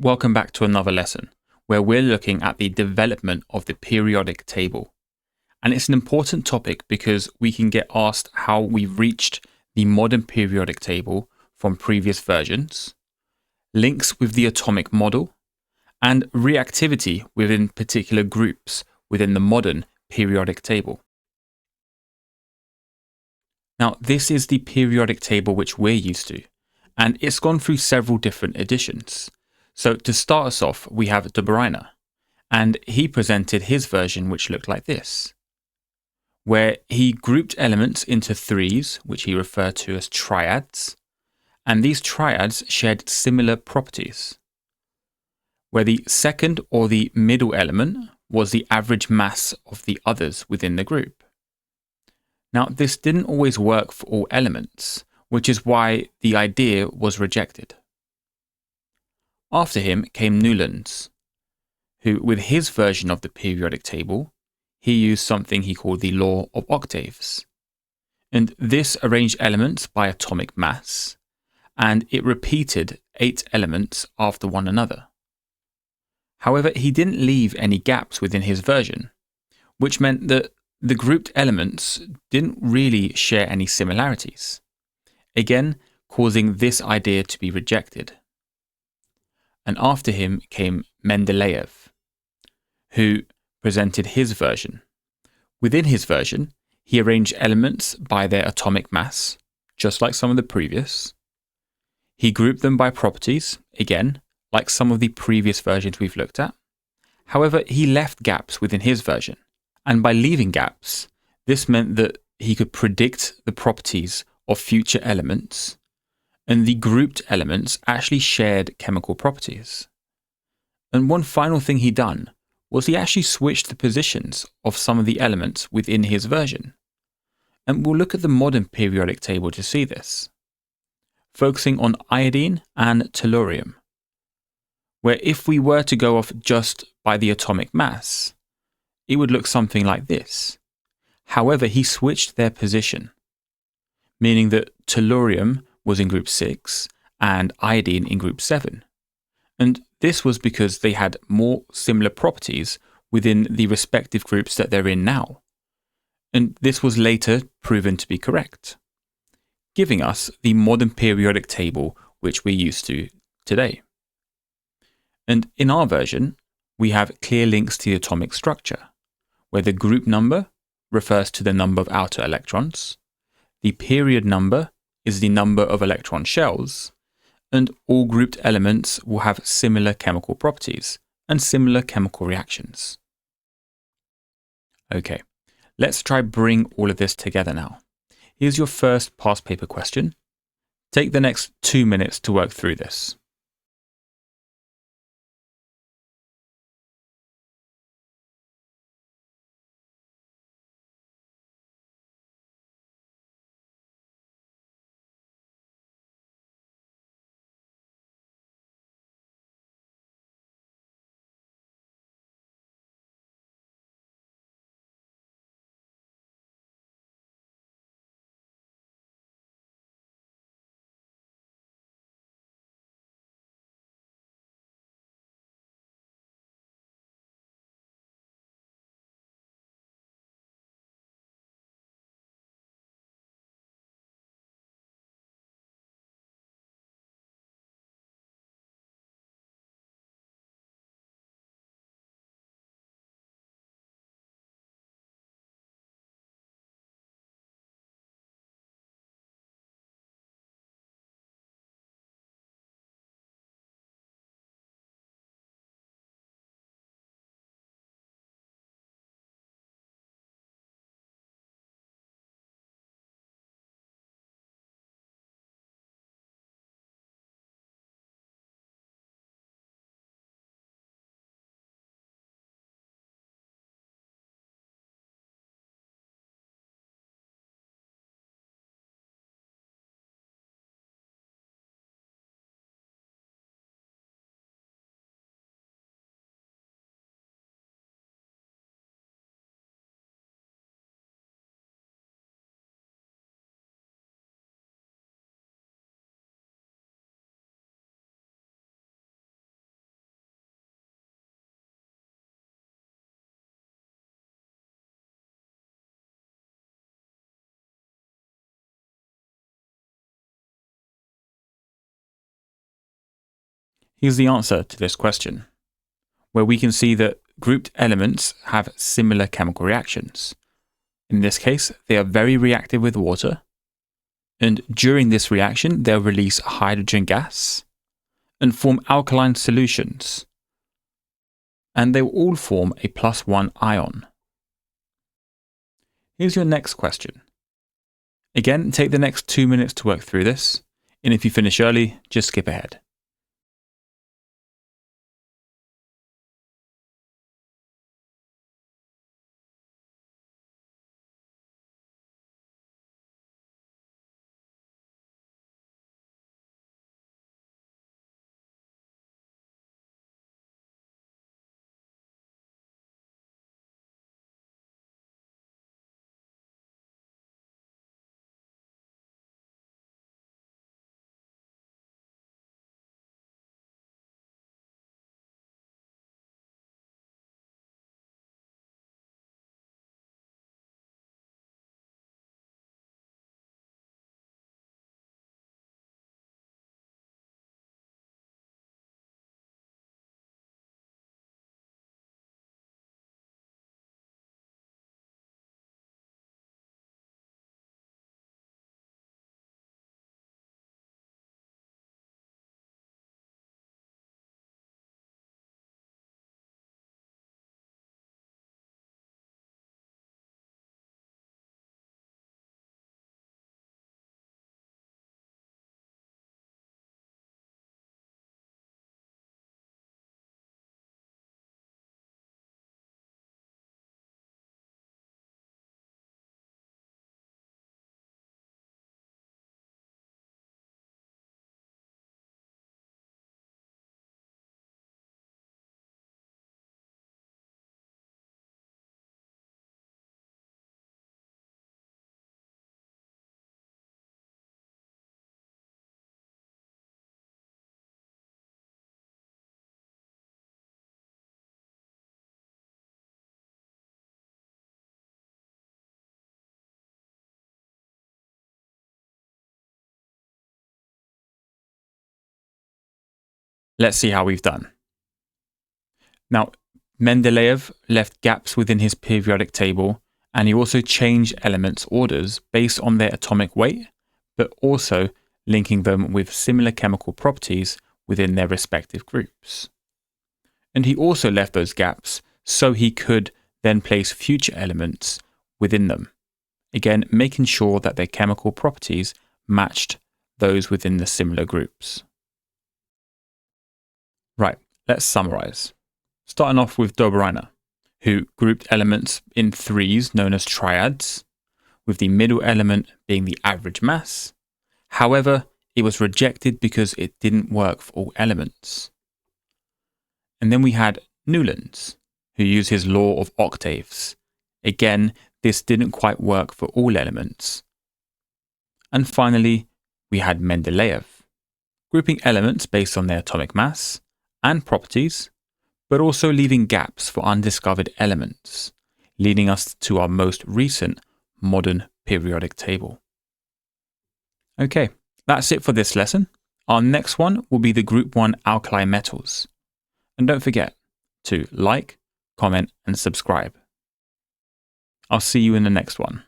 welcome back to another lesson where we're looking at the development of the periodic table. And it's an important topic because we can get asked how we've reached the modern periodic table from previous versions, links with the atomic model, and reactivity within particular groups within the modern periodic table. Now, this is the periodic table which we're used to, and it's gone through several different editions. So to start us off, we have Dobereiner, and he presented his version which looked like this, where he grouped elements into threes, which he referred to as triads, and these triads shared similar properties, where the second or the middle element was the average mass of the others within the group. Now, this didn't always work for all elements, which is why the idea was rejected. After him came Newlands, who, with his version of the periodic table, he used something he called the Law of Octaves. And this arranged elements by atomic mass, and it repeated 8 elements after one another. However, he didn't leave any gaps within his version, which meant that the grouped elements didn't really share any similarities, again causing this idea to be rejected. And after him came Mendeleev, who presented his version. Within his version, he arranged elements by their atomic mass, just like some of the previous. He grouped them by properties, again, like some of the previous versions we've looked at. However, he left gaps within his version. And by leaving gaps, this meant that he could predict the properties of future elements, and the grouped elements actually shared chemical properties. And one final thing he done was he actually switched the positions of some of the elements within his version. And we'll look at the modern periodic table to see this, focusing on iodine and tellurium, where if we were to go off just by the atomic mass, it would look something like this. However, he switched their position, meaning that tellurium was in group 6 and iodine in group 7. And this was because they had more similar properties within the respective groups that they're in now. And this was later proven to be correct, giving us the modern periodic table which we're used to today. And in our version, we have clear links to the atomic structure, where the group number refers to the number of outer electrons, the period number is the number of electron shells, and all grouped elements will have similar chemical properties and similar chemical reactions. Okay, let's try bring all of this together now. Here's your first past paper question. Take the next 2 minutes to work through this. Here's the answer to this question, where we can see that grouped elements have similar chemical reactions. In this case, they are very reactive with water, and during this reaction, they'll release hydrogen gas and form alkaline solutions, and they will all form a +1 ion. Here's your next question. Again, take the next 2 minutes to work through this, and if you finish early, just skip ahead. Let's see how we've done. Now, Mendeleev left gaps within his periodic table, and he also changed elements' orders based on their atomic weight, but also linking them with similar chemical properties within their respective groups. And he also left those gaps so he could then place future elements within them, again making sure that their chemical properties matched those within the similar groups. Right, let's summarize. Starting off with Dobereiner, who grouped elements in threes known as triads, with the middle element being the average mass. However, it was rejected because it didn't work for all elements. And then we had Newlands, who used his law of octaves. Again, this didn't quite work for all elements. And finally, we had Mendeleev, grouping elements based on their atomic mass and properties, but also leaving gaps for undiscovered elements, leading us to our most recent modern periodic table. Okay, that's it for this lesson. Our next one will be the Group 1 alkali metals. And don't forget to like, comment, and subscribe. I'll see you in the next one.